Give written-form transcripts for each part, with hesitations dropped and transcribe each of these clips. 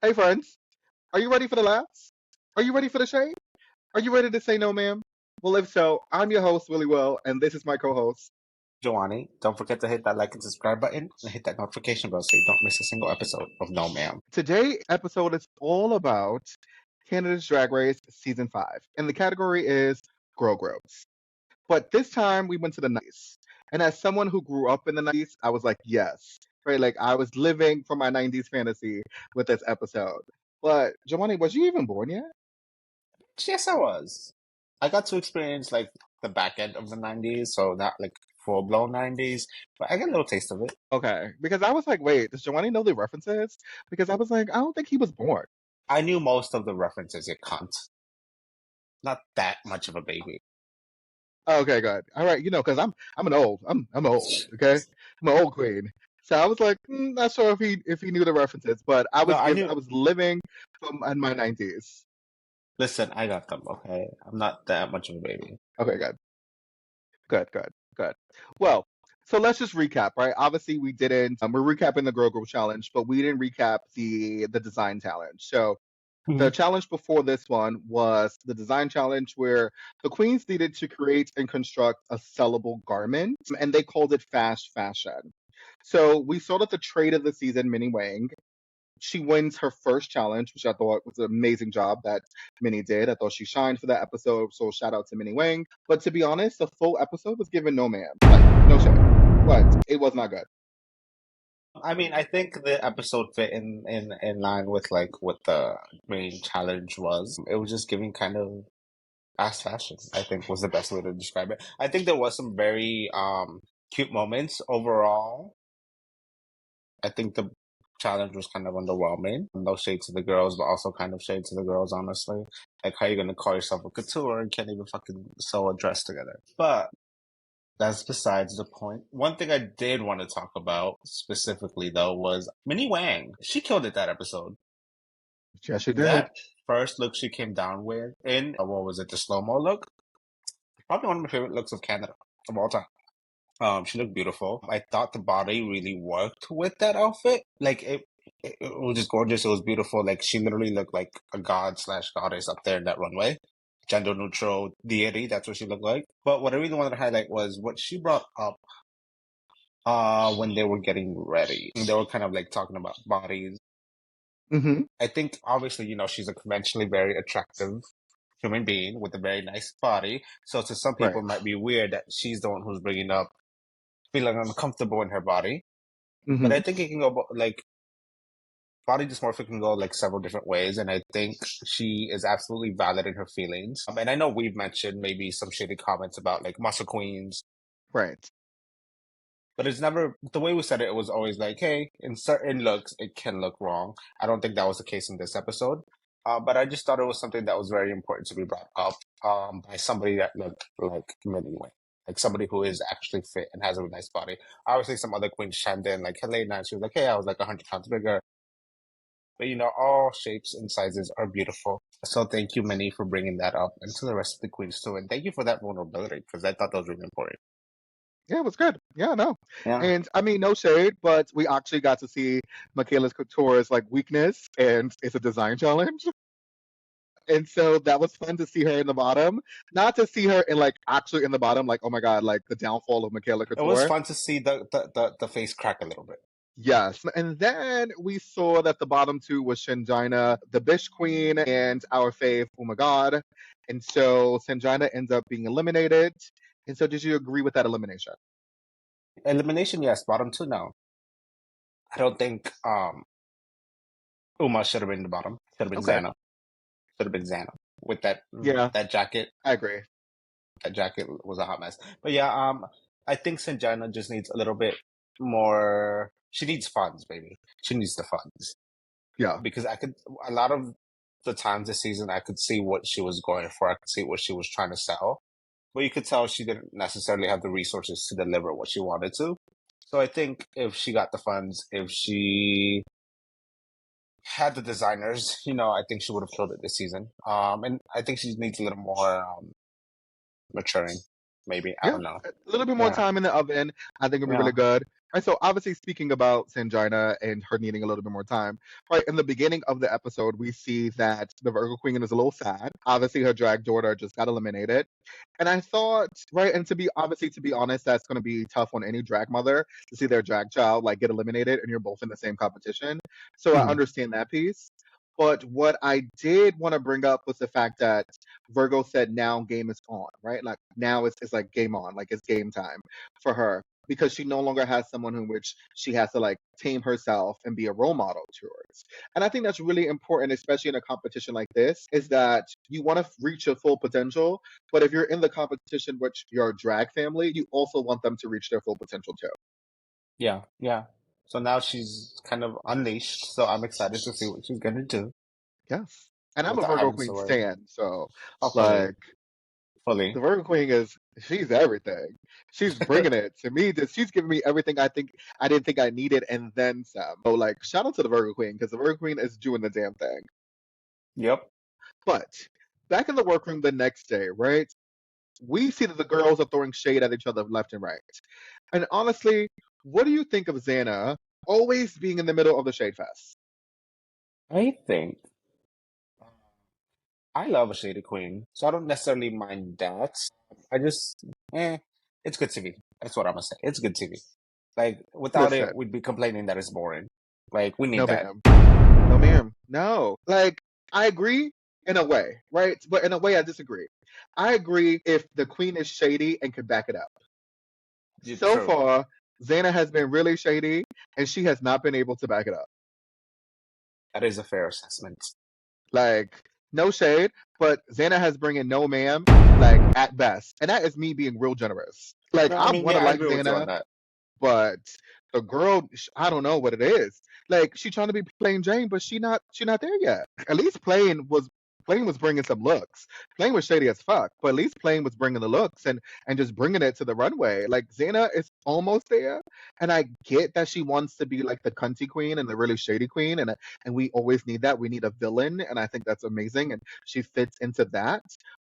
Hey, friends, are you ready for the laughs? Are you ready for the shade? Are you ready to say no, ma'am? Well, if so, I'm your host, Willie Will, and this is my co host. Joanny, don't forget to hit that like and subscribe button and hit that notification bell so you don't miss a single episode of No Ma'am. Today's episode is all about Canada's Drag Race Season 5, and the category is Girl Groups. But this time we went to the 90s. And as someone who grew up in the 90s, I was like, yes, right? Like I was living for my 90s fantasy with this episode. But Giovanni, was you even born yet? Yes, I was. I got to experience like the back end of the 90's, so not like full blown 90's, but I got a little taste of it. Okay, because I was like, wait, does Giovanni know the references? Because I was like, I don't think he was born. I knew most of the references, you cunt. Not that much of a baby. Okay, good. All right, because I'm old. Okay, I'm an old queen. So I was like, not sure if he knew the references, but No, I I knew. was living in my 90s. Listen, I got them, okay? I'm not that much of a baby. Okay, good. Good, good, good. Well, so let's just recap, right? Obviously, we didn't. We're recapping the Girl Group Challenge, but we didn't recap the design challenge. So the Mhm. challenge before this one was the design challenge, where the queens needed to create and construct a sellable garment, and they called it fast fashion. So we saw that the trade of the season, Minnie Wang, she wins her first challenge, which I thought was an amazing job that Minnie did. I thought she shined for that episode, so shout out to Minnie Wang. But to be honest, the full episode was given no man. Like, no shade. But it was not good. I mean, I think the episode fit in line with like what the main challenge was. It was just giving kind of fast fashion, I think was the best way to describe it. I think there was some very cute moments overall. I think the challenge was kind of underwhelming. No shade to the girls, but also kind of shade to the girls, honestly. Like how you gonna call yourself a couture and can't even fucking sew a dress together. But that's besides the point. One thing I did want to talk about specifically though was Minnie Wang. She killed it that episode. Yes, she did. That first look she came down with in what was it, the slow mo look? Probably one of my favorite looks of Canada of all time. She looked beautiful. I thought the body really worked with that outfit. Like it was just gorgeous. It was beautiful. Like she literally looked like a god slash goddess up there in that runway. Gender neutral deity. That's what she looked like. But what I really wanted to highlight was what she brought up when they were getting ready. They were kind of like talking about bodies. Hmm. I think obviously, she's a conventionally very attractive human being with a very nice body. So to some people, Right. it might be weird that she's the one who's bringing up feeling uncomfortable in her body. But I Hmm. think it can go like body dysmorphia can go like several different ways, and I think she is absolutely valid in her feelings. And I know we've mentioned maybe some shady comments about like muscle queens, Right. but it's never the way we said it. It was always like, hey, in certain looks, it can look wrong. I don't think that was the case in this episode. But I just thought it was something that was very important to be brought up by somebody that looked like Minnie Wang, like somebody who is actually fit and has a nice body. Obviously, some other queens chimed in, like Helena, and she was like, hey, I was like 100 pounds bigger. But all shapes and sizes are beautiful. So thank you, Minnie, for bringing that up, and to the rest of the queens too. And thank you for that vulnerability because I thought that was really important. Yeah, it was good. Yeah, no. Yeah. And I mean, no shade, but we actually got to see Michaela's Couture's like weakness, and it's a design challenge. And so that was fun to see her in the bottom. Not to see her in like actually in the bottom, like, oh my God, like the downfall of Michaela It was Couture. fun to see the face crack a little bit. Yes. And then we saw that the bottom two was Shangina, the Bish Queen, and our fave, oh my God. And so Sanjina ends up being eliminated. And so did you agree with that elimination? Elimination, yes. Bottom two, no. I don't think Uma should have been the bottom. Should have been Okay. Xana. Should have been Xana with that Yeah, that jacket. I agree. That jacket was a hot mess. But yeah, I think Sanjana just needs a little bit more. She needs funds, baby. She needs the funds Yeah. because I could a lot of the times this season I could see what she was going for. I could see what she was trying to sell, but you could tell she didn't necessarily have the resources to deliver what she wanted to. So I think if she got the funds, if she had the designers, I think she would have killed it this season. And I think she needs a little more maturing, maybe. I Yeah. don't know. A little bit more Yeah, time in the oven. I think it'll be yeah. really good. Right, so obviously speaking about Sangina and her needing a little bit more time, right? In the beginning of the episode, we see that the Virgo Queen is a little sad. Obviously, her drag daughter just got eliminated. And I thought, right, and to be honest, that's gonna be tough on any drag mother to see their drag child like get eliminated and you're both in the same competition. So I Mhm. understand that piece. But what I did want to bring up was the fact that Virgo said now game is on, right? Like now it's like game on, like it's game time for her because she no longer has someone in which she has to like tame herself and be a role model towards. And I think that's really important, especially in a competition like this, is that you want to reach your full potential, but if you're in the competition with your drag family, you also want them to reach their full potential too. Yeah, yeah. So now she's kind of unleashed. So I'm excited to see what she's gonna do Yes. And I'm with a the Virgo Iron Queen Sword. stan, so Oh, fully, like the fully. Virgo Queen is she's everything. She's bringing it to me. She's giving me everything I didn't think I needed, and then some. So like, shout out to the Virgo Queen because the Virgo Queen is doing the damn thing. Yep. But back in the workroom the next day, right? We see that the girls are throwing shade at each other left and right. And honestly, what do you think of Xana always being in the middle of the shade fest? I think I love a shady queen, so I don't necessarily mind that. I just, it's good TV. That's what I'm gonna say. It's good TV. Like without it, Listen, we'd be complaining that it's boring. Like we no need that. ma'am. No ma'am. No. Like, I agree in a way, right? But in a way, I disagree. I agree if the queen is shady and can back it up. So True. far, Xana has been really shady and she has not been able to back it up. That is a fair assessment. Like, no shade, but Xana has bring in no ma'am, like at best. And that is me being real generous. Like, No, I I mean, want to yeah, I like agree with you on Xana, that. but the girl, I don't know what it is. Like she trying to be plain Jane, but she not there yet. At least plain was bringing some looks. Plain was shady as fuck, but at least plain was bringing the looks and just bringing it to the runway. Like Xana is almost there, and I get that she wants to be like the cunty queen and the really shady queen, and we always need that. We need a villain, and I think that's amazing, and she fits into that.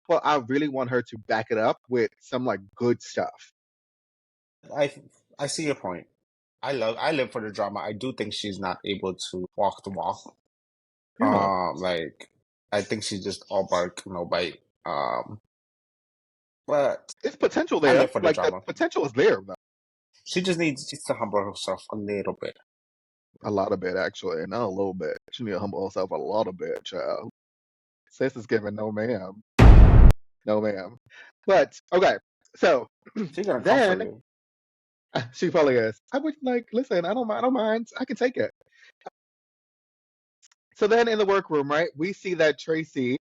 But I really want her to back it up with some like good stuff. I I see your point. I live for the drama. I do think she's not able to walk the walk. Yeah. Like I think she's just all bark, no bite. But It's potential I there. live for the Like the drama. potential is there though. She just needs to humble herself a little bit. A lot of bit actually, not a little bit. She need to humble herself a lot of bit, child. Sis is giving no ma'am. No ma'am. But okay, so She's gonna come for then you. she probably is. I would like listen, I don't mind. I can take it. So then in the workroom, right, we see that Tracy,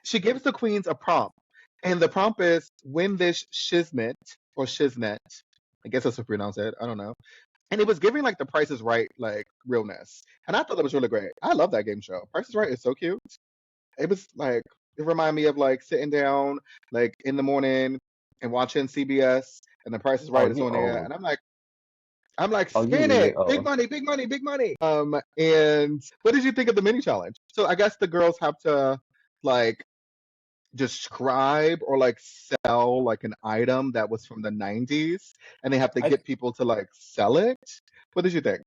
she gives the queens a prompt. And the prompt is win this shizmet or shiznet. I guess that's how you pronounce it. I don't know. And it was giving like the Price is Right like realness, and I thought that was really great. I love that game show. Price is Right is so cute. It was like it reminded me of like sitting down like in the morning and watching CBS, and the Price is Oh, Right is you on there, old. and I'm like Oh, you spin really it, big old. money, big money, big money. And what did you think of the mini challenge? So I guess the girls have to like describe or like sell like an item that was from the 90s, and they have to I get people to like sell it. What did you think?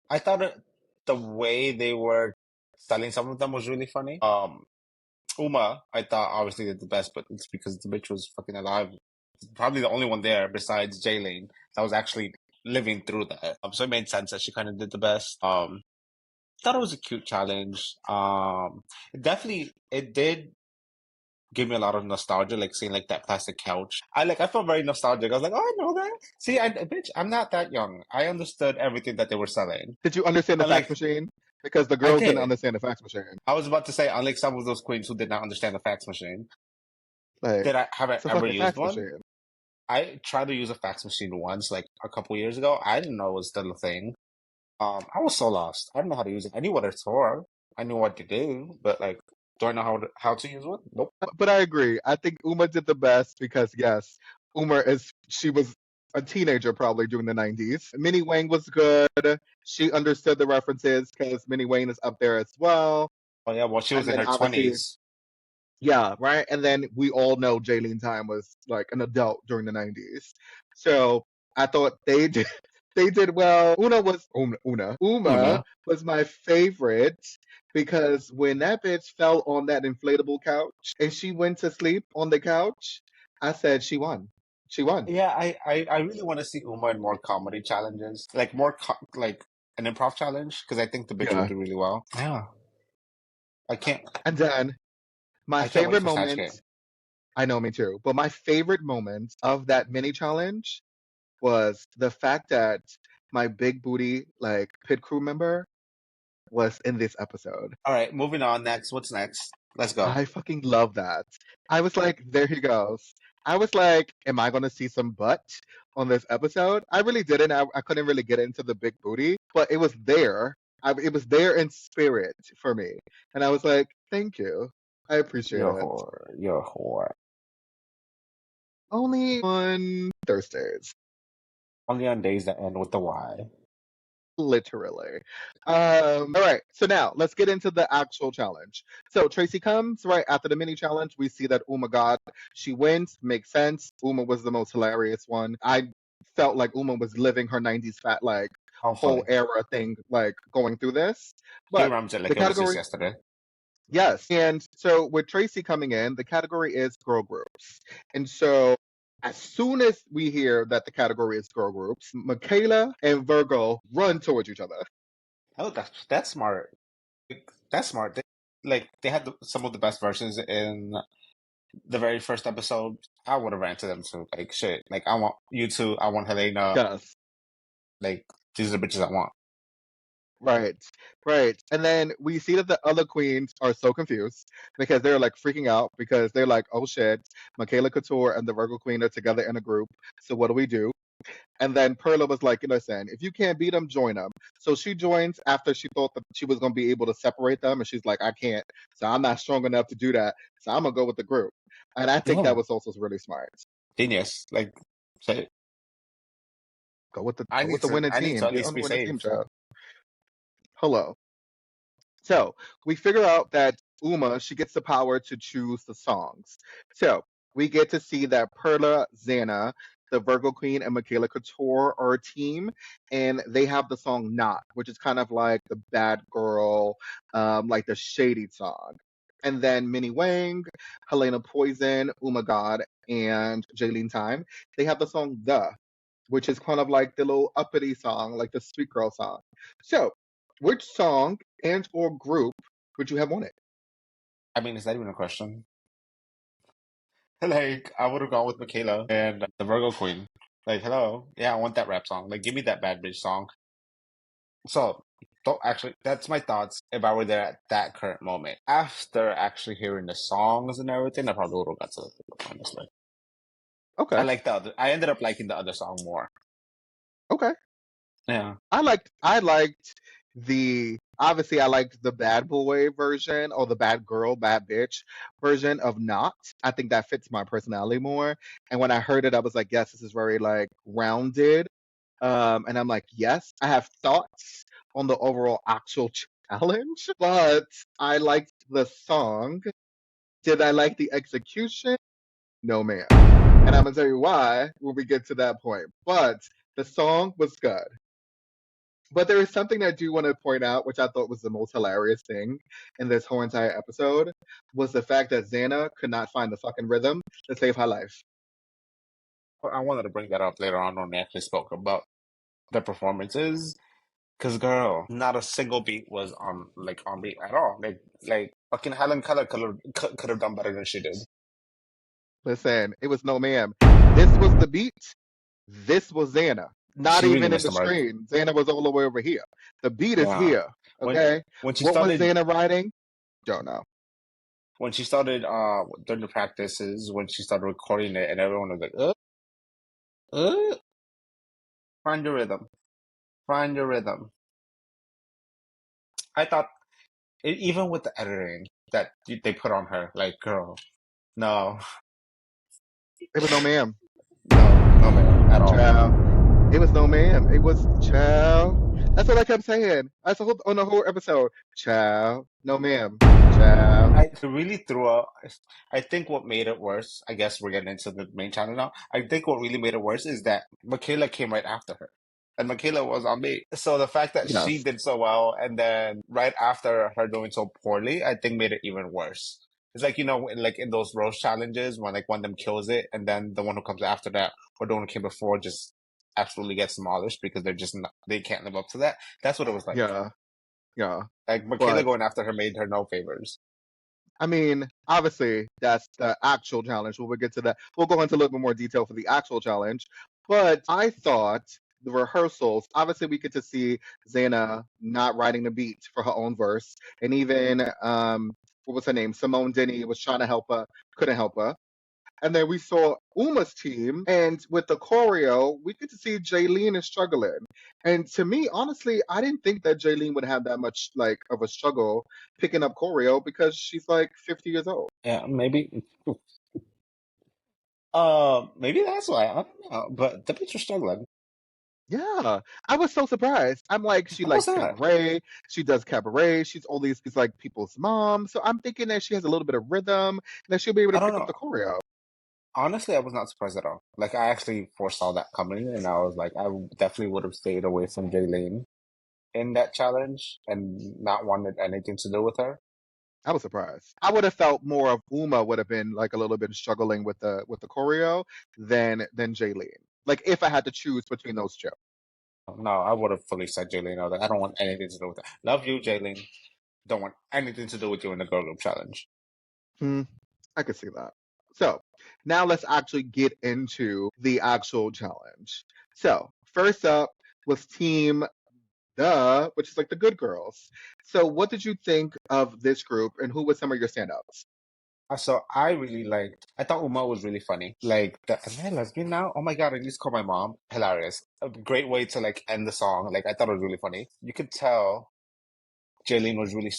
I thought the way they were selling some of them was really funny. Uma, I thought obviously did the best, but it's because the bitch was fucking alive. Probably the only one there besides Jaylene that was actually living through that. So it made sense that she kind of did the best. Thought it was a cute challenge. It did give me a lot of nostalgia, like seeing like that plastic couch. I felt very nostalgic. I was like, oh, I know that. See, bitch, I'm not that young. I understood everything that they were selling. Did you understand the fax Unlike machine? Because the I girls didn't did. understand the fax machine. I was about to say, unlike some of those queens who did not understand the fax machine, Like, did I have I it's a ever fucking used fax one? machine. I tried to use a fax machine once, like a couple years ago. I didn't know it was still a thing. I was so lost. I didn't know how to use it. I knew what it's for. I knew what to do, but like, do I know how to use one? Nope. But I agree. I think Uma did the best because yes, she was a teenager probably during the 90s. Minnie Wang was good. She understood the references because Minnie Wang is up there as well. Oh yeah, well, she was And in then her obviously, 20s. yeah, right. And then we all know Jaylene Time was like an adult during the 90s. So I thought they did. They did well. Uma Una. was my favorite because when that bitch fell on that inflatable couch and she went to sleep on the couch, I said she won. She won. Yeah, I really want to see Uma in more comedy challenges, like like an improv challenge, because I think the bitch would Yeah. do really well. Yeah, I can't And then my I can't wait favorite for Snatch moment, Game. I know me too, but my favorite moment of that mini challenge was the fact that my big booty like pit crew member was in this episode. All right, moving on. Next, what's next? Let's go. I fucking love that. I was like, there he goes. I was like, am I gonna see some butt on this episode? I really didn't. I couldn't really get into the big booty, but it was there. It was there in spirit for me, and I was like, thank you. I appreciate You're a it. whore. You're a whore. Only on Thursdays. Only on days that end with the Y. Literally. All right. So now let's get into the actual challenge. So Tracy comes right after the mini challenge. We see that Uma God, she wins. Makes sense. Uma was the most hilarious one. I felt like Uma was living her 90s fat like whole Hopefully, era thing, like going through this. he But runs it the like it was just category, yesterday. yes. And so with Tracy coming in, the category is girl groups. And so as soon as we hear that the category is girl groups, Michaela and Virgo run towards each other. Oh, that's smart. Like, that's smart. They had some of the best versions in the very first episode. I would have ran to them too. Like shit. Like I want you two. I want Helena. Yes. Like these are the bitches I want. Right, right. And then we see that the other queens are so confused because they're like freaking out because they're like, oh shit, Michaela Couture and the Virgo Queen are together in a group. So what do we do? And then Perla was like, listen, if you can't beat them, join them. So she joins after she thought that she was going to be able to separate them. And she's like, I can't. So I'm not strong enough to do that. So I'm going to go with the group. And I think that No, was also really smart. genius. Like say, Go with the winning I need to team. at Get least on the be winning team, safe. child. Hello. So we figure out that Uma, she gets the power to choose the songs. So we get to see that Perla, Xana, the Virgo Queen, and Michaela Couture are a team, and they have the song Not, which is kind of like the bad girl, like the shady song. And then Minnie Wang, Helena Poison, Uma God, and Jaylene Time, they have the song The, which is kind of like the little uppity song, like the sweet girl song. So, which song and or group would you have wanted? I mean, is that even a question? Like I would have gone with Michaela and the Virgo Queen. Like hello, yeah, I want that rap song. Like give me that bad bitch song. So, don't actually, that's my thoughts if I were there at that current moment. After actually hearing the songs and everything, I probably would have got to the honestly. Okay, I ended up liking the other song more. okay. Yeah. I liked the obviously I liked the bad boy version or the bad girl, bad bitch version of Not. I think that fits my personality more. And when I heard it, I was like, yes, this is very like rounded. And I'm like, yes, I have thoughts on the overall actual challenge, but I liked the song. Did I like the execution? No, ma'am. And I'm gonna tell you why when we get to that point. But the song was good. But there is something I do want to point out, which I thought was the most hilarious thing in this whole entire episode, was the fact that Xana could not find the fucking rhythm to save her life. I wanted to bring that up later on when we actually spoke about the performances. Cause girl, not a single beat was on beat at all. Like fucking Helen Keller could have done better than she did. Listen, it was no ma'am. This was the beat. This was Xana. Not She really even in missed the the mark. screen. Xana was all the way over here. The beat is Yeah. here. When Okay. when she What was started Xana writing? Don't know. when she started during the practices when she started recording it and everyone was like, uh, find your rhythm, find your rhythm. I thought even with the editing that they put on her, like, girl, no, It was no ma'am. no, man, at all. Child. It was no ma'am. It was child. That's what I kept saying. That's the whole, on the whole episode. Child. No ma'am. Child. I really threw out. I think what made it worse. I guess we're getting into the main channel now. I think what really made it worse is that Michaela came right after her. and Michaela was on me. So the fact that she Yes. did so well, and then right after her doing so poorly, I think made it even worse. It's like, like in those roast challenges when like one of them kills it, and then the one who comes after that or the one who came before just absolutely gets demolished because they're just not, they can't live up to that. That's what it was like. Yeah. Yeah. Like Michaela But going after her made her no favors. I mean, obviously, that's the actual challenge. We'll get to that. We'll go into a little bit more detail for the actual challenge. But I thought the rehearsals, obviously, we get to see Zaina not writing the beat for her own verse. And even, what was her name? Simone Denny was trying to help her, couldn't help her. And then we saw Uma's team, and with the choreo, we get to see Jaylene is struggling. And to me, honestly, I didn't think that Jaylene would have that much like of a struggle picking up choreo because she's like 50 years old. Yeah, maybe. Maybe that's why. I don't know. But the bitch was struggling. Yeah, I was so surprised. I'm like, she How was likes that? cabaret. She does cabaret. She's all these like people's mom. So I'm thinking that she has a little bit of rhythm and that she'll be able to I don't pick up know. the choreo. Honestly, I was not surprised at all. Like, I actually foresaw that coming, and I was like, definitely would have stayed away from Jaylene in that challenge and not wanted anything to do with her. I was surprised. I would have felt more of Uma would have been like a little bit struggling with the choreo than Jaylene. Like if I had to choose between those two. No, I would have fully said Jaylene. I was like, I don't want anything to do with that. Love you, Jaylene. Don't want anything to do with you in the girl group challenge. Hmm, I could see that. So now let's actually get into the actual challenge. So first up was Team The, which is like the good girls. So what did you think of this group and who were some of your standouts? So I really liked. I thought Uma was really funny. Like, am I a lesbian now? Oh my God! I need to call my mom. Hilarious. A great way to like end the song. Like, I thought it was really funny. You could tell Jaylene was really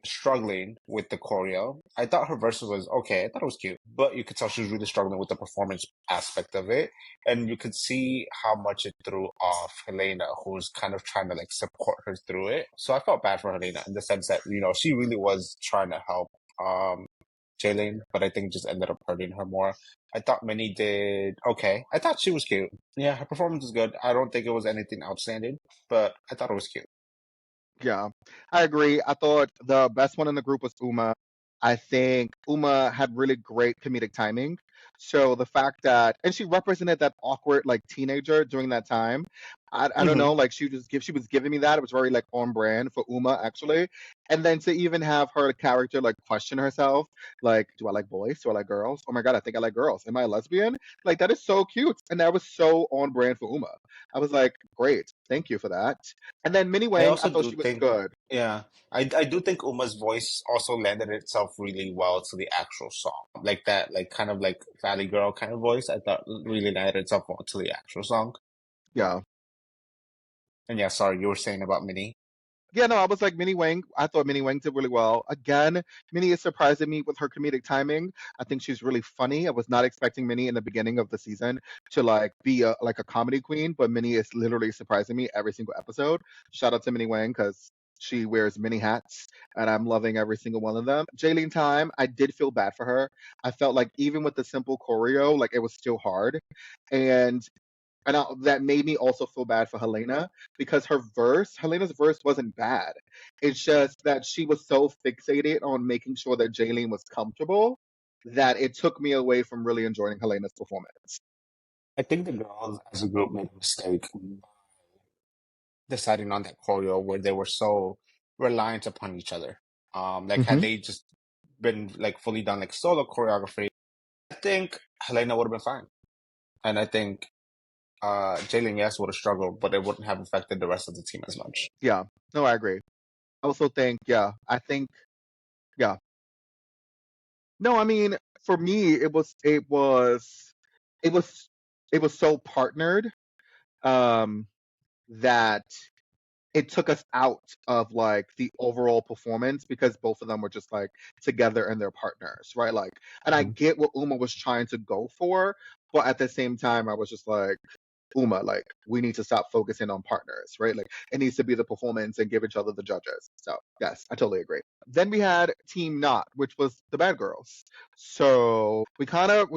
struggling with the choreo. I thought her verse was okay. I thought it was cute, but you could tell she was really struggling with the performance aspect of it, and you could see how much it threw off Helena, who was kind of trying to like support her through it. So I felt bad for Helena in the sense that she really was trying to help Jaylene, but I think just ended up hurting her more. I thought Minnie did okay. I thought she was cute. Yeah, her performance was good. I don't think it was anything outstanding, but I thought it was cute. Yeah, I agree. I thought the best one in the group was Uma. I think Uma had really great comedic timing. So the fact that, and she represented that awkward like teenager during that time. I don't Hmm. know, like she was giving me that. It was very like on brand for Uma actually. And then to even have her character like question herself, like, do I like boys? Do I like girls? Oh my God, I think I like girls. Am I a lesbian? Like that is so cute. And that was so on brand for Uma. I was like, great, thank you for that. And then Minnie I Wang, I also thought do she was think, good. yeah, I do think Uma's voice also landed itself really well to the actual song. Like that, like kind of like Valley Girl kind of voice, I thought really landed itself well to the actual song. Yeah. And yeah, sorry, you were saying about Minnie. Yeah, no, I was like Minnie Wang. I thought Minnie Wang did really well. Again, Minnie is surprising me with her comedic timing. I think she's really funny. I was not expecting Minnie in the beginning of the season to like be like a comedy queen, but Minnie is literally surprising me every single episode. Shout out to Minnie Wang because she wears many hats and I'm loving every single one of them. Jaylene Time, I did feel bad for her. I felt like even with the simple choreo, like it was still hard. And that made me also feel bad for Helena because Helena's verse wasn't bad. It's just that she was so fixated on making sure that Jaylene was comfortable that it took me away from really enjoying Helena's performance. I think the girls as a group made a mistake deciding on that choreo where they were so reliant upon each other. Like had Hmm. they just been like fully done like solo choreography, I think Helena would have been fine. And I think Jalen, yes, would have struggled, but it wouldn't have affected the rest of the team as much. Yeah, no, I agree. I also think, yeah, I think, yeah. No, I mean, for me, it was, it was so partnered um, that it took us out of like the overall performance because both of them were just like together and they're partners, right? Like, and I Mhm. get what Uma was trying to go for, but at the same time, I was just like, Uma, like, we need to stop focusing on partners, right? Like, it needs to be the performance and give each other the judges. So, yes, I totally agree. Then we had Team Not, which was the bad girls. So we kind of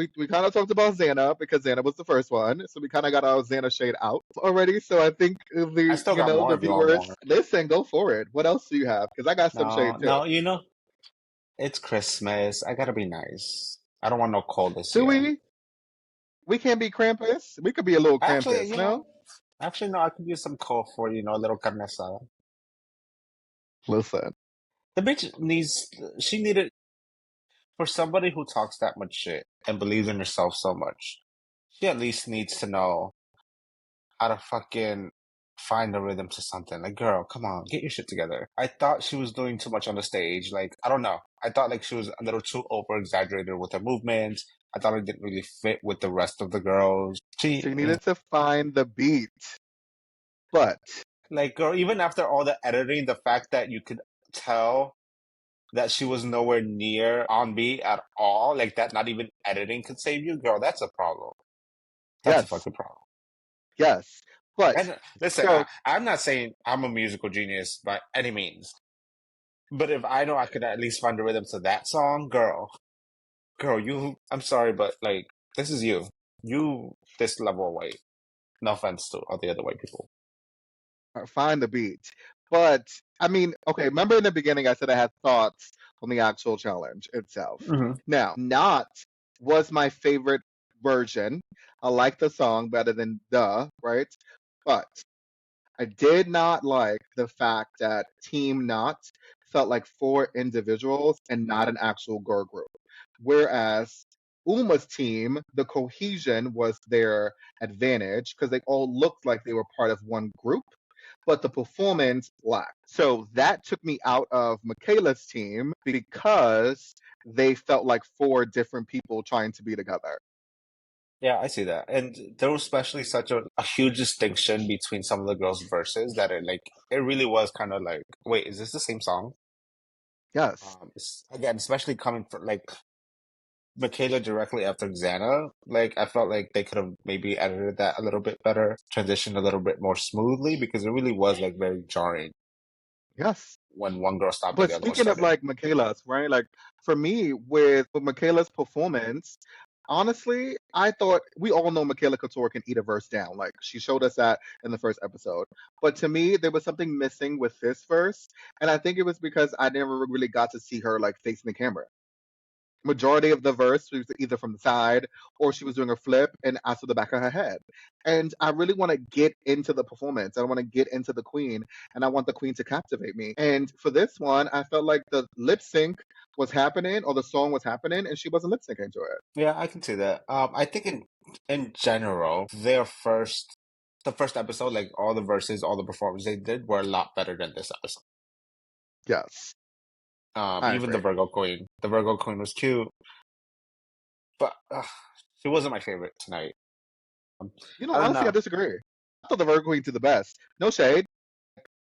talked about Xana because Xana was the first one. So we kind of got our Xana shade out already. So I think I the still got more the if you want viewers more. listen, go for it. What else do you have? Because I got some shade No, too. no, it's Christmas. I gotta be nice. I don't want no cold this Do year. we can't be Krampus? We could be a little Actually, Krampus, no? no, I could use some cold for, a little carne asada. Listen, The bitch she needed, for somebody who talks that much shit and believes in herself so much, she at least needs to know how to fucking find the rhythm to something. Like, girl, come on, get your shit together. I thought she was doing too much on the stage. Like, I don't know. I thought like she was a little too over exaggerated with her movements. I thought it didn't really fit with the rest of the girls. she needed to find the beat, but Like, girl, even after all the editing, the fact that you could tell that she was nowhere near on beat at all, like that, not even editing could save you, girl, that's a problem. That's a yes, fucking problem. yes, but And listen, so I'm not saying I'm a musical genius by any means, but if I know I could at least find the rhythm to that song, girl, I'm sorry, but like, this is you. This level of white. No offense to all the other white people. find the beat. But I mean, okay, remember in the beginning I said I had thoughts on the actual challenge itself. Hmm. Now, Not was my favorite version. I like the song better than the, right? But I did not like the fact that Team Not felt like four individuals and not an actual girl group. Whereas Uma's team, the cohesion was their advantage because they all looked like they were part of one group, but the performance lacked. So that took me out of Michaela's team because they felt like four different people trying to be together. Yeah, I see that. And there was especially such a huge distinction between some of the girls' verses that it really was kind of like, wait, is this the same song? Yes. Again, especially coming from like Michaela directly after Xana, like I felt like they could have maybe edited that a little bit better, transitioned a little bit more smoothly because it really was like very jarring Yes. when one girl stopped and But the other one speaking of started. like Michaela's, right? Like for me, with Michaela's performance, honestly, I thought we all know Michaela Couture can eat a verse down. Like she showed us that in the first episode. But to me, there was something missing with this verse, and I think it was because I never really got to see her like facing the camera. Majority of the verse was either from the side or she was doing a flip and out to the back of her head. And I really want to get into the performance. I want to get into the queen and I want the queen to captivate me. And for this one, I felt like the lip sync was happening or the song was happening and she wasn't lip syncing to it. Yeah, I can see that. I think in general, the first episode, like all the verses, all the performances they did were a lot better than this episode. Yes, I Even agree. the Virgo Queen was cute, but she wasn't my favorite tonight. Um, You know, I don't honestly, I know. disagree. I thought the Virgo Queen did the best. No shade.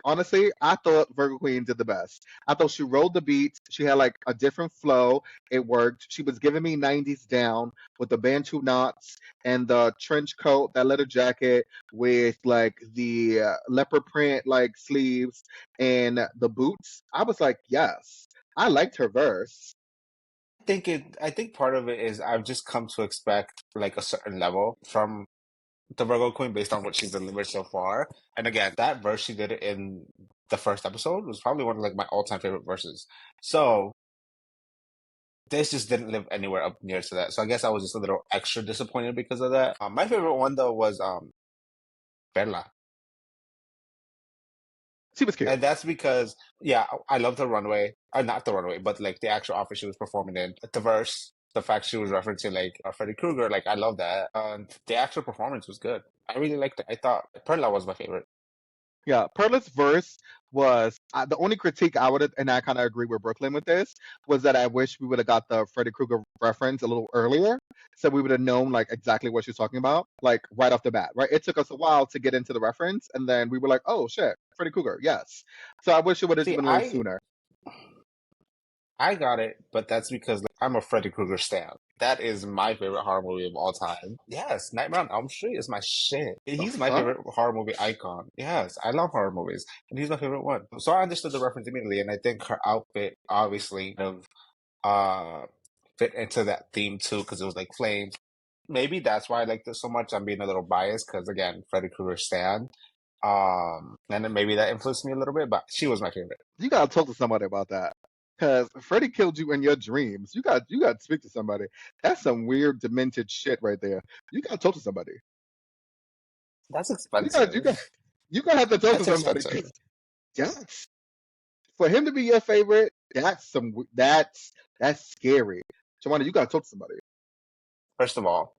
Honestly, I thought Virgo Queen did the best. I thought she rolled the beats. She had like a different flow. It worked. She was giving me 90s down with the bantu knots and the trench coat, that leather jacket with like the leopard print like sleeves and the boots. I was like, yes, I liked her verse. I think part of it is I've just come to expect like a certain level from the Virgo Queen based on what she's delivered so far. And again, that verse she did in the first episode was probably one of like my all-time favorite verses. So this just didn't live anywhere up near to that. So I guess I was just a little extra disappointed because of that. My favorite one though was Perla. She was cute. And that's because, yeah, I love the runway. Not the runway, but like the actual outfit she was performing in. The verse, the fact she was referencing like Freddy Krueger, like I love that. And the actual performance was good. I really liked it. I thought Perla was my favorite. Yeah, Perla's verse was the only critique I would have, and I kind of agree with Brooklyn with this, was that I wish we would have got the Freddy Krueger reference a little earlier, so we would have known like exactly what she's talking about, like right off the bat. Right? It took us a while to get into the reference, and then we were like, oh shit, Freddy Krueger, yes. So I wish it would have See, been a little sooner. I got it, but that's because like, I'm a Freddy Krueger stan. That is my favorite horror movie of all time. Yes, Nightmare on Elm Street is my shit. The He's my fuck? favorite horror movie icon. Yes, I love horror movies, and he's my favorite one. So I understood the reference immediately, and I think her outfit obviously kind of uh fit into that theme too, because it was like flames. Maybe that's why I liked it so much. I'm being a little biased because again, Freddy Krueger stan. And then maybe that influenced me a little bit, but she was my favorite. You gotta talk to somebody about that. Cause Freddy killed you in your dreams. You got to speak to somebody. That's some weird demented shit right there. You gotta talk to somebody. That's You got you expensive. got you gotta have to talk to That's somebody. expensive. 'Cause yes, for him to be your favorite, that's scary. Joanna, you gotta talk to somebody. First of all,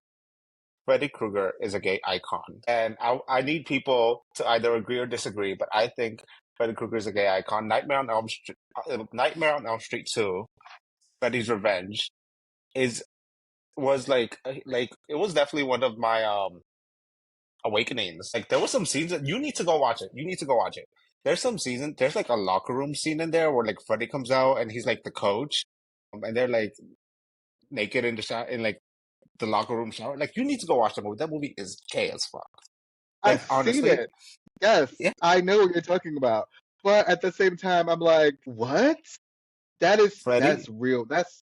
Freddy Krueger is a gay icon. And I need people to either agree or disagree, but I think Freddy Krueger is a gay icon. Nightmare on Elm Street 2, Freddy's Revenge, is was like it was definitely one of my awakenings. Like there was some scenes that you need to go watch it. You need to go watch it. There's like a locker room scene in there where like Freddy comes out and he's like the coach, and they're like naked in the shot in like the locker room shower. Like you need to go watch the movie. That movie is gay as fuck. I've Like seen honestly, it. Yes, yeah, I know what you're talking about. But at the same time, I'm like, what? That's Freddie, real. That's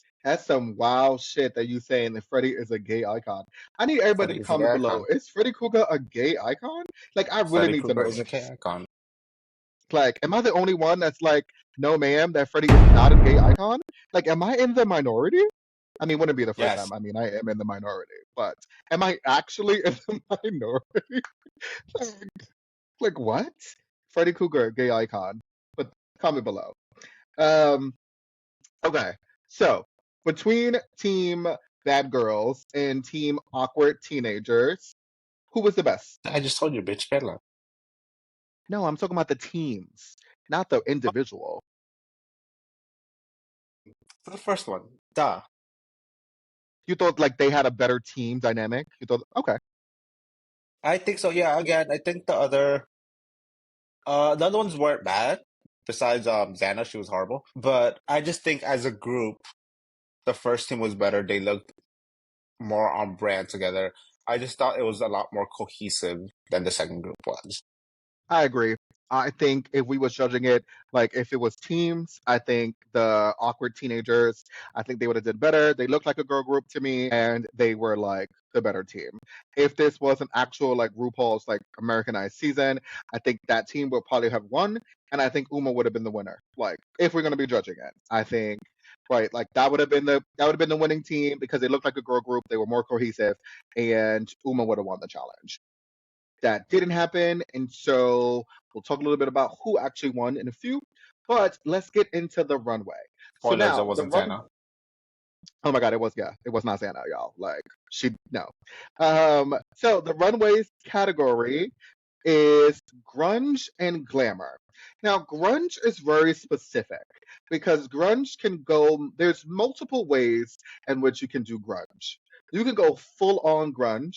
some wild shit that you saying that Freddy is a gay icon. I need everybody Freddie to is a comment gay below. icon. Is Freddy Krueger a gay icon? Like, I really Freddy need to Krueger know is a gay this. icon. Like, am I the only one that's like, no, ma'am, that Freddy is not a gay icon? Like, am I in the minority? I mean, wouldn't be the first Yes, time. I mean, I am in the minority, but am I actually in the minority? Like, what? Freddy Krueger, gay icon. But comment below. Um, okay. So between Team Bad Girls and Team Awkward Teenagers, who was the best? I just told you, bitch, Bella. No, I'm talking about the teams, not the individual. For the first one, duh. You thought like they had a better team dynamic? You thought, okay. I think so. Yeah, again, I think the other ones weren't bad. Besides Xana, she was horrible. But I just think as a group, the first team was better. They looked more on brand together. I just thought it was a lot more cohesive than the second group was. I agree. I think if we was judging it, like if it was teams, I think the awkward teenagers, I think they would have did better. They looked like a girl group to me, and they were like the better team. If this was an actual like RuPaul's like Americanized season, I think that team would probably have won, and I think Uma would have been the winner. Like if we're gonna be judging it, I think right, like that would have been the winning team because they looked like a girl group. They were more cohesive, and Uma would have won the challenge. That didn't happen. And so we'll talk a little bit about who actually won in a few. But let's get into the runway. So Spoilers, it now the wasn't run. Xana. Oh my God, it was not Santa, y'all. Like she no. So the runways category is grunge and glamour. Now, grunge is very specific because grunge can go, there's multiple ways in which you can do grunge. You can go full on grunge,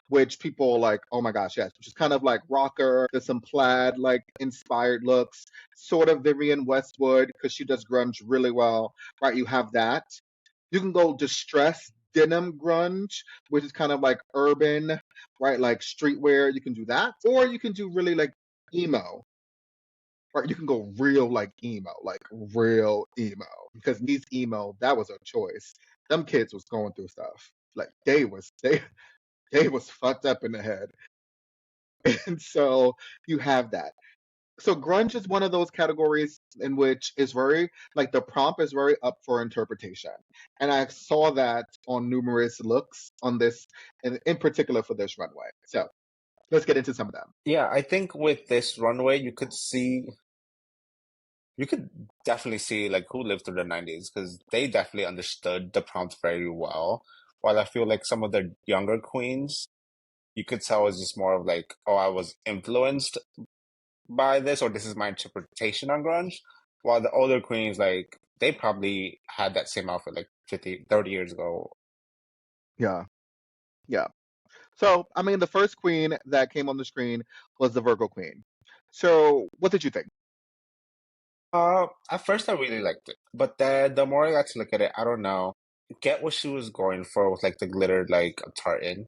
which people are like, oh my gosh, yes, which is kind of like rocker, there's some plaid, like inspired looks, sort of Vivienne Westwood, because she does grunge really well, right? You have that. You can go distressed denim grunge, which is kind of like urban, right? Like streetwear. You can do that, or you can do really like emo, right? You can go real like emo, like real emo. Because these emo, that was a choice. Them kids was going through stuff. Like they was fucked up in the head, and so you have that. So grunge is one of those categories in which is very like the prompt is very up for interpretation, and I saw that on numerous looks on this, and in particular for this runway. So let's get into some of them. Yeah, I think with this runway, you could definitely see like who lived through the 90s because they definitely understood the prompt very well. While I feel like some of the younger queens, you could tell was just more of like, oh, I was influenced by this, or this is my interpretation on grunge. While the older queens, like, they probably had that same outfit like 50, 30 years ago. Yeah, yeah. So I mean, the first queen that came on the screen was the Virgo Queen. So what did you think? At first I really liked it, but then the more I got to look at it, I don't know. get what she was going for with like the glittered like tartan.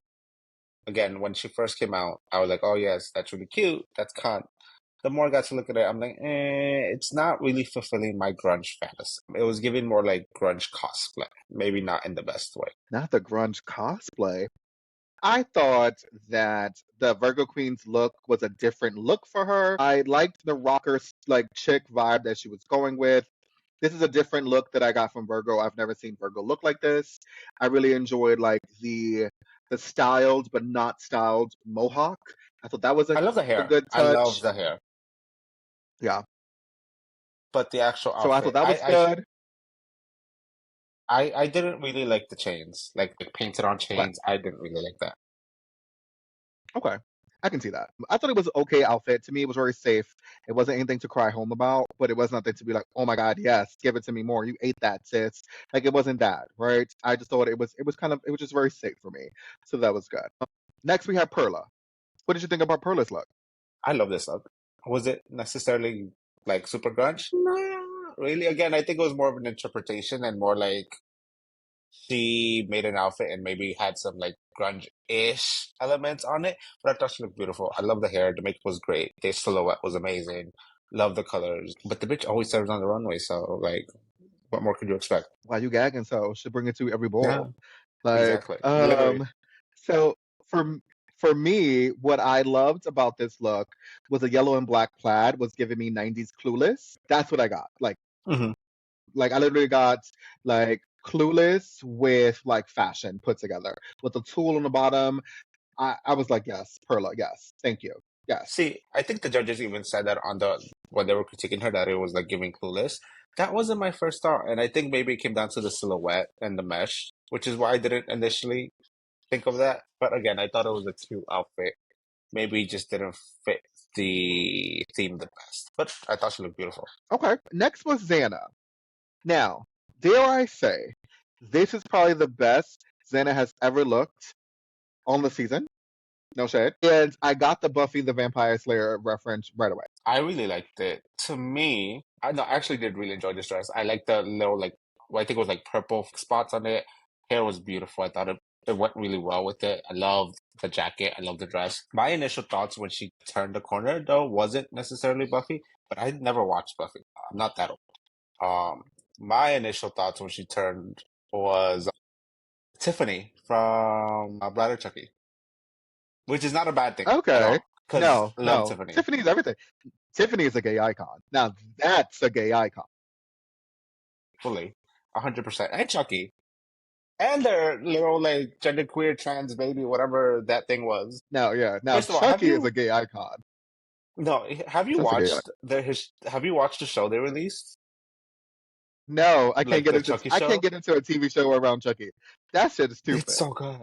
Again, when she first came out, I was like, oh yes, that's really cute. That's cut. The more I got to look at it, I'm like, it's not really fulfilling my grunge fantasy. It was giving more like grunge cosplay, maybe not in the best way. Not the grunge cosplay. I thought that the Virgo Queen's look was a different look for her. I liked the rocker like chick vibe that she was going with. This is a different look that I got from Virgo. I've never seen Virgo look like this. I really enjoyed like the styled but not styled mohawk. I thought that was I love the a hair. good I love touch. the hair. Yeah. But the actual So I thought outfit, that was good. I didn't really like the chains, like painted on Okay. chains. I didn't really like that. Okay. I can see that. I thought it was an okay outfit. To me, it was very safe. It wasn't anything to cry home about, but it was nothing to be like, oh my God, yes, give it to me more. You ate that, sis. Like it wasn't that, right? I just thought it was just very safe for me. So that was good. Next we have Perla. What did you think about Perla's look? I love this look. Was it necessarily like super grunge? No, really. Again, I think it was more of an interpretation and more like she made an outfit and maybe had some like grunge-ish elements on it. But I thought she looked beautiful. I love the hair. The makeup was great. The silhouette was amazing. Love the colors. But the bitch always serves on the runway, so like, what more could you expect? Why you gagging so? Should bring it to every Yeah, ball. Like, exactly. Literally. so for for me, what I loved about this look was a yellow and black plaid was giving me 90s clueless. That's what I got. Hmm. Like I literally got like clueless with like fashion put together with the tool on the bottom. I was like, yes, Perla, yes, thank you, yes. See, I think the judges even said that on the when they were critiquing her that it was like giving clueless. That wasn't my first thought, and I think maybe it came down to the silhouette and the mesh, which is why I didn't initially think of that. But again, I thought it was a cute outfit. Maybe it just didn't fit the theme the best. But I thought she looked beautiful. Okay, next was Xana. Now, dare I say, this is probably the best Xana has ever looked on the season. No shade. And I got the Buffy the Vampire Slayer reference right away. I really liked it. To me, I no, I actually did really enjoy this dress. I like the little like well, I think it was like purple spots on it. Hair was beautiful. I thought it went really well with it. I loved the jacket. I loved the dress. My initial thoughts when she turned the corner though wasn't necessarily Buffy, but I never watched Buffy. I'm not that old. Um, my initial thoughts when she turned was Tiffany from Bladder Chucky, which is not a bad thing at Okay. all because No, I love no. Tiffany Tiffany's everything. Tiffany is a gay icon. Now that's a gay icon. fully, 100%, and Chucky. And their little like genderqueer trans baby, whatever that thing was. Now, yeah. Now First of all, have Chucky is a you gay icon. no have you That's a gay icon. watched have you watched the show they released? No, I can't Like get the into Chucky I can't show? get into a TV show around Chucky. That shit is It's stupid. so good.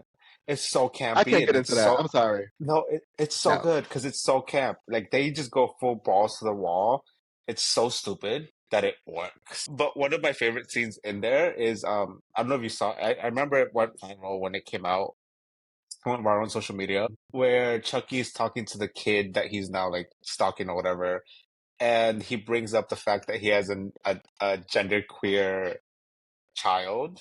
It's so I campy can't and get it's into that. so I'm sorry. no, it's so No. good because it's so camp. Like they just go full balls to the wall. It's so stupid that it works. But one of my favorite scenes in there is I don't know if you saw I remember it went viral when it came out. It went viral on social media where Chucky's talking to the kid that he's now like stalking or whatever, and he brings up the fact that he has a gender queer child.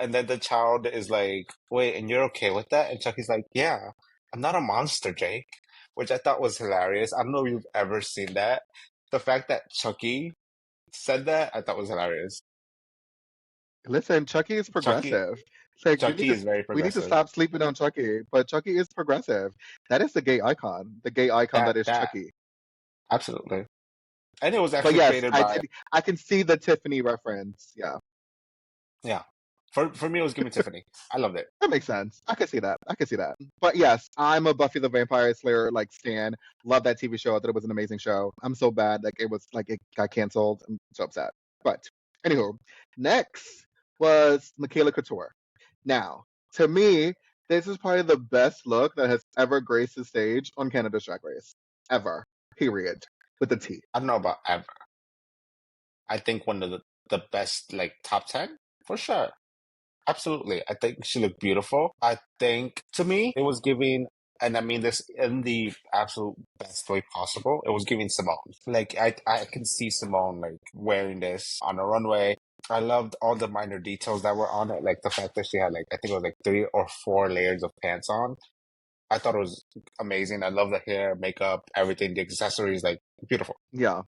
And then the child is like, wait, and you're okay with that? And Chucky's like, yeah, I'm not a monster, Jake, which I thought was hilarious. I don't know if you've ever seen that. The fact that Chucky said that, I thought was hilarious. Listen, Chucky is Chucky, progressive. It's like Chucky is very we need to progressive. stop sleeping on Chucky, but Chucky is progressive. That is the gay icon. The gay icon that is That, Chucky. absolutely. And it was But actually yes, created I by, did I can see the Tiffany reference. Yeah. yeah. For me, it was Gimme Tiffany. I loved it. That makes sense. I can see that. I can see that. But yes, I'm a Buffy the Vampire Slayer like stan. Love that TV show. I thought it was an amazing show. I'm so bad like it got canceled. I'm so upset. But anywho, next was Michaela Couture. Now, to me, this is probably the best look that has ever graced the stage on Canada's Drag Race. Ever. Period. With the T. I don't know about ever. I think one of the best, like, top 10 for sure. Absolutely. I think she looked beautiful. I think to me, it was giving, and I mean this in the absolute best way possible, it was giving Simone. Like, I can see Simone, like, wearing this on a runway. I loved all the minor details that were on it, like the fact that she had like I think it was like 3 or 4 layers of pants on. I thought it was amazing. I love the hair, makeup, everything, the accessories, like beautiful. Yeah.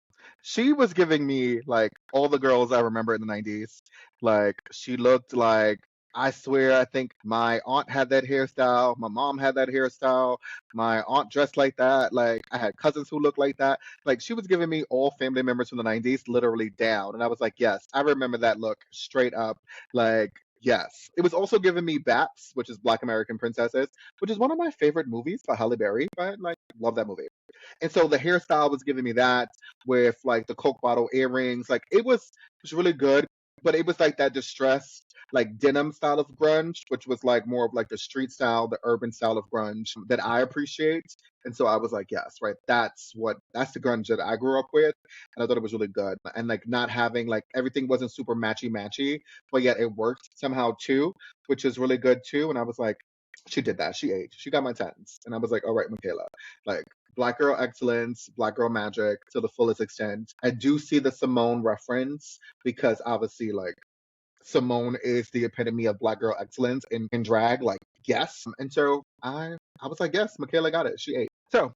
She was giving me like all the girls I remember in the 90s. Like she looked like, I swear, I think my aunt had that hairstyle, my mom had that hairstyle, my aunt dressed like that. Like I had cousins who looked like that. Like she was giving me all family members from the 90s literally down. And I was like, yes, I remember that look straight up. Like yes. It was also giving me Baps, which is Black American Princesses, which is one of my favorite movies by Halle Berry. I like love that movie. And so the hairstyle was giving me that with like the Coke bottle earrings. Like it was really good, but it was like that distressed, like denim style of grunge, which was like more of like the street style, the urban style of grunge that I appreciate. And so I was like, yes, right, that's the grunge that I grew up with. And I thought it was really good. And like not having like everything wasn't super matchy matchy, but yet it worked somehow too, which is really good too. And I was like, she did that. She ate. She got my tens. And I was like, all right, Michaela, like Black girl excellence, Black girl magic to the fullest extent. I do see the Simone reference because obviously, like, Simone is the epitome of Black girl excellence in drag. Like, yes. And so I was like, yes, Michaela got it. She ate. So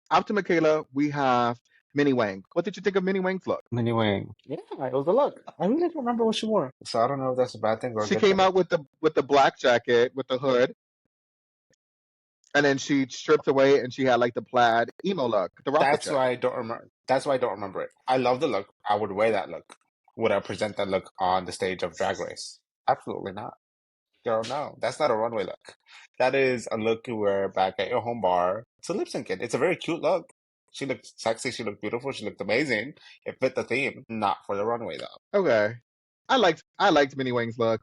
after Michaela, we have Minnie Wang. What did you think of Minnie Wang's look? Minnie Wang. Yeah, it was a look. I really don't remember what she wore. So I don't know if that's a bad thing or a She good came thing. out with the black jacket with the hood, and then she stripped away and she had like the plaid emo look, the rocket That's ship. why I don't remember. That's why I don't remember it. I love the look. I would wear that look. Would I present that look on the stage of Drag Race? Absolutely not. Girl, no. That's not a runway look. That is a look you wear back at your home bar to lip sync it. It's a very cute look. She looked sexy. She looked beautiful. She looked amazing. It fit the theme. Not for the runway though. Okay. I liked Minnie Wang's look.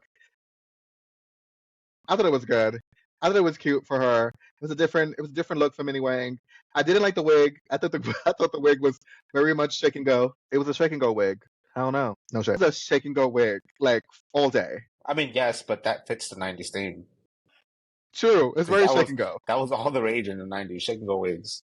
I thought it was good. I thought it was cute for her. It was a different look for Minnie Wang. I didn't like the wig. I thought the I thought the wig was very much shake and go. It was a shake and go wig. I don't know. No shade. It was a shake and go wig, like all day. I mean, yes, but that fits the '90s theme True. It's because very shake and go. that was all the rage in the '90s. Shake and go wigs.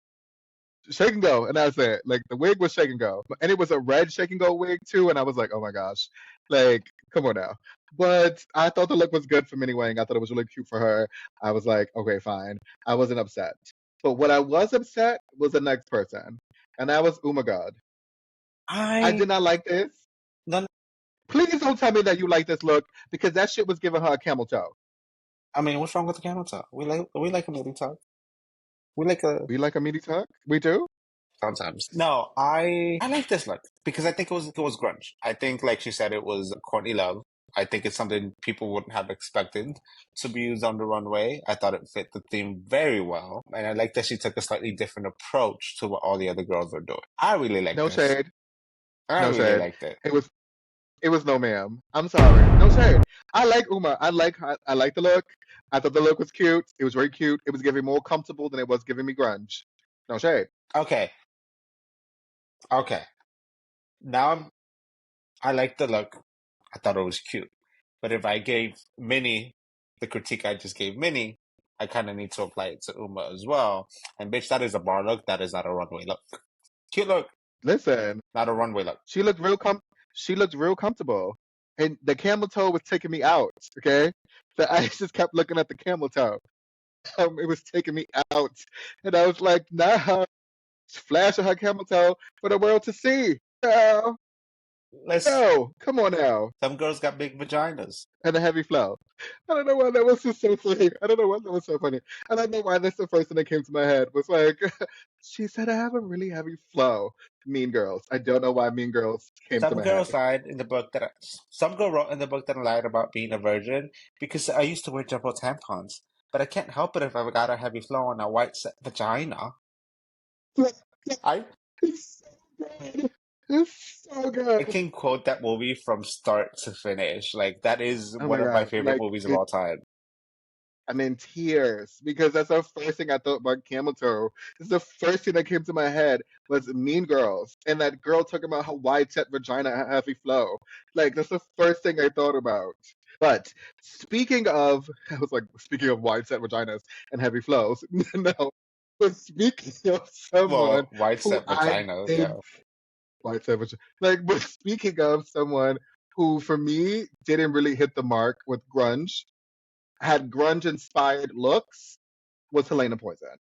Shake and go, and that's it. Like the wig was shake and go. And it was a red shake and go wig too, and I was like, oh my gosh. Like, come on now. But I thought the look was good for Minnie Wang. I thought it was really cute for her. I was like, okay, fine. I wasn't upset. But what I was upset was the next person. And that was Oh my God. I I did not like this. none. Please don't tell me that you like this look because that shit was giving her a camel toe. I mean, what's wrong with the camel toe? We like a meaty toe. We like a We like a meaty tuck? We do? sometimes. No, I like this look because I think it was grunge. I think, like she said, it was Courtney Love. I think it's something people wouldn't have expected to be used on the runway. I thought it fit the theme very well, and I like that she took a slightly different approach to what all the other girls are doing. I really like No this. shade. I No really shade. liked it. It was no ma'am. I'm sorry. No shade. I like Uma. I like the look. I thought the look was cute. It was very cute. It was giving more comfortable than it was giving me grunge. No shade. Okay, okay. Now I like the look. I thought it was cute. But if I gave Minnie the critique I just gave Minnie, I kind of need to apply it to Uma as well. And bitch, that is a bar look. That is not a runway look. Cute look, Listen, not a runway look. she looked she looked real comfortable. And the camel toe was taking me out, okay? So I just kept looking at the camel toe. It was taking me out. And I was like, nah, flashing her camel toe for the world to see. No, Let's. no, come on now. Some girls got big vaginas. And a heavy flow. I don't know why that was just so funny. I don't know why that was so funny. I don't know why that's the first thing that came to my head was like, she said I have a really heavy flow. Mean Girls. I don't know why Mean Girls came to Some my head. girls lied in the book some girl wrote in the book that I lied about being a virgin because I used to wear jumbo tampons, but I can't help it if I've got a heavy flow and a white set vagina. I It's so good. It's so I good. can quote that movie from start to finish. Like that is Oh one my of my God. favorite Like movies of it all time. I'm in tears because that's the first thing I thought about camel toe. It's the first thing that came to my head was Mean Girls and that girl talking about her wide set vagina and heavy flow. Like that's the first thing I thought about. But speaking of, I was like speaking of wide set vaginas and heavy flows. No, but speaking of someone Well, white who set I vagina, think yeah. wide set vagina, like, but speaking of someone who for me didn't really hit the mark with grunge, had grunge inspired looks, was Helena Poison.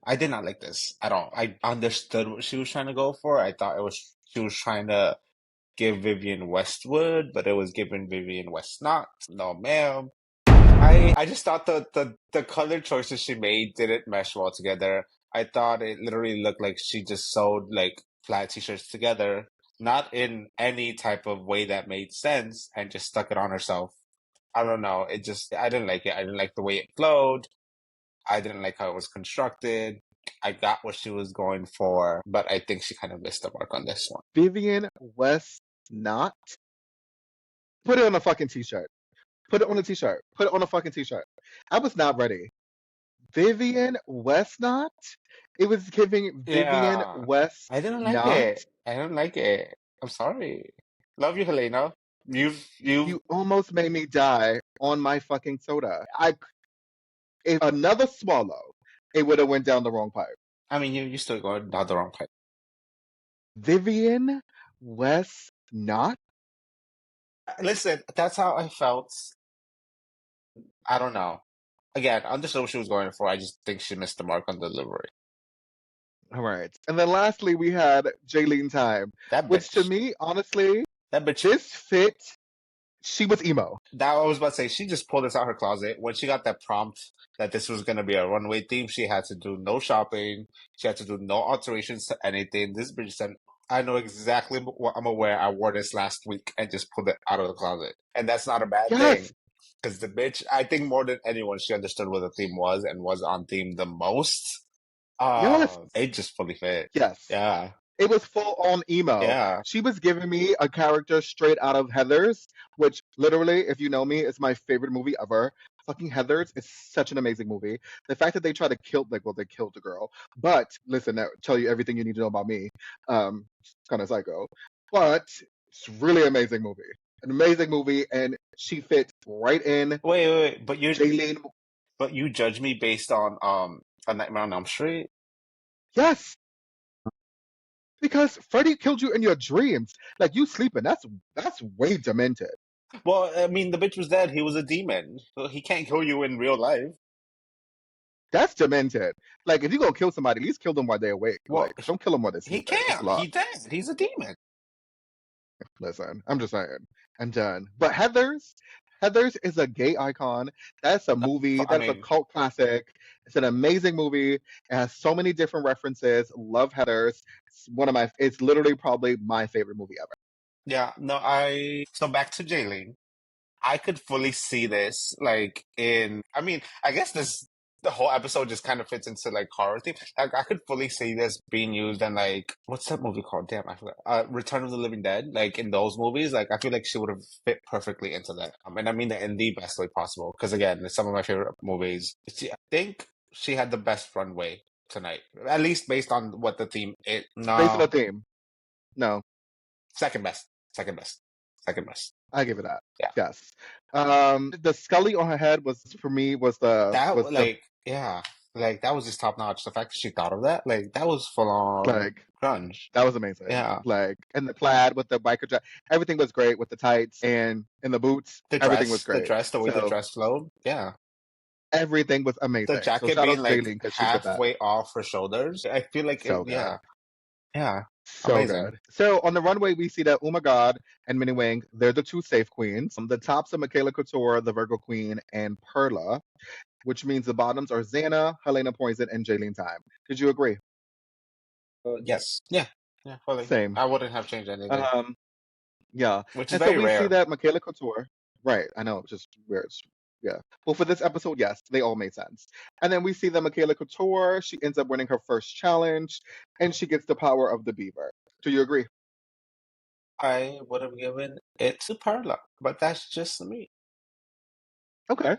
I did not like this at all. I understood what she was trying to go for. I thought it was she was trying to give Vivian Westwood, but it was giving Vivian West not. No, ma'am. I just thought the color choices she made didn't mesh well together. I thought it literally looked like she just sewed like flat t-shirts together, not in any type of way that made sense, and just stuck it on herself. I don't know. It just I didn't like it. I didn't like the way it flowed. I didn't like how it was constructed. I got what she was going for, but I think she kind of missed the mark on this one. Vivian West not. Put it on a fucking t-shirt. Put it on a t-shirt. Put it on a fucking t-shirt. I was not ready. Vivian Westnot? It was giving Vivian Yeah, West I didn't like not. it. I didn't like it. I'm sorry. Love you, Helena. You've You almost made me die on my fucking soda. If another swallow, it would have went down the wrong pipe. I mean, you still going down the wrong pipe. Vivian West not. Listen, that's how I felt. I don't know. Again, I understood what she was going for. I just think she missed the mark on delivery. All right. And then lastly, we had Jaylene Time, That which to bitch. me, honestly, That bitch. this fit, she was emo. That I was about to say, she just pulled this out her closet. When she got that prompt that this was going to be a runway theme, she had to do no shopping. She had to do no alterations to anything. This bitch said, I know exactly what I'm aware. I wore this last week and just pulled it out of the closet. And that's not a bad thing. Yes. Because the bitch, I think more than anyone, she understood what the theme was and was on theme the most. Yes. It just fully fit. Yes. Yeah. It was full on emo. Yeah. She was giving me a character straight out of Heathers, which literally, if you know me, is my favorite movie ever. Fucking Heathers is such an amazing movie. The fact that they try to kill, like, well, they killed the girl. But listen, that tell you everything you need to know about me. It's kind of psycho, but it's really amazing movie. An amazing movie, and she fits right in. Wait. Jaylene, But you judge me based on A Nightmare on Elm Street? yes, because Freddy killed you in your dreams. Like you sleeping, that's way demented. Well, I mean, the bitch was dead. He was a demon. So he can't kill you in real life. That's demented. Like, if you gonna kill somebody, at least kill them while they're awake. Well, Like, don't kill them while they're he sleeping. It's a can't. lot. He dead. He's a demon. Listen, I'm just saying. I'm done. But Heathers is a gay icon. That's a movie. I That's a mean, cult classic. It's an amazing movie. It has so many different references. Love Heathers. It's one of my. It's literally probably my favorite movie ever. yeah, no, so back to Jaylene. I could fully see this I mean, I guess the whole episode just kind of fits into like horror theme. Like I could fully see this being used in like what's that movie called? Damn, I forgot. Return of the Living Dead. Like in those movies, like I feel like she would have fit perfectly into that. And I mean that in the best way possible. Because again, it's some of my favorite movies. I think she had the best runway tonight, at least based on what the theme. It Based on the no theme. No, second best, second best, second best. I give it that. Yeah. Yes. The Scully on her head was for me was the Yeah, like that was just top notch. The fact that she thought of that, like that was full on like grunge. that was amazing. Yeah, Like, and the plaid with the biker jacket, everything was great with the tights and the boots. Everything was great. the way the So dress flowed. Yeah, everything was the amazing. So jacket shout out being to like Jaylene because she fit that halfway off her shoulders. I feel like so yeah, good. yeah, So amazing. good. So on the runway, we see that Oh My God and Minnie Wing, they're the two safe queens. The tops are Michaela Couture, the Virgo Queen, and Perla, which means the bottoms are Xana, Helena Poison, and Jaylene Time. Did you agree? Yes, yeah, yeah. Fully, Same. I wouldn't have changed anything, Um, Yeah. which is And so very we see rare. that Michaela Couture, right? I know, just weird. Yeah. Well, for this episode, yes, they all made sense. And then we see that Michaela Couture, she ends up winning her first challenge and she gets the power of the beaver. Do you agree? I would have given it to Perla, but that's just me. Okay.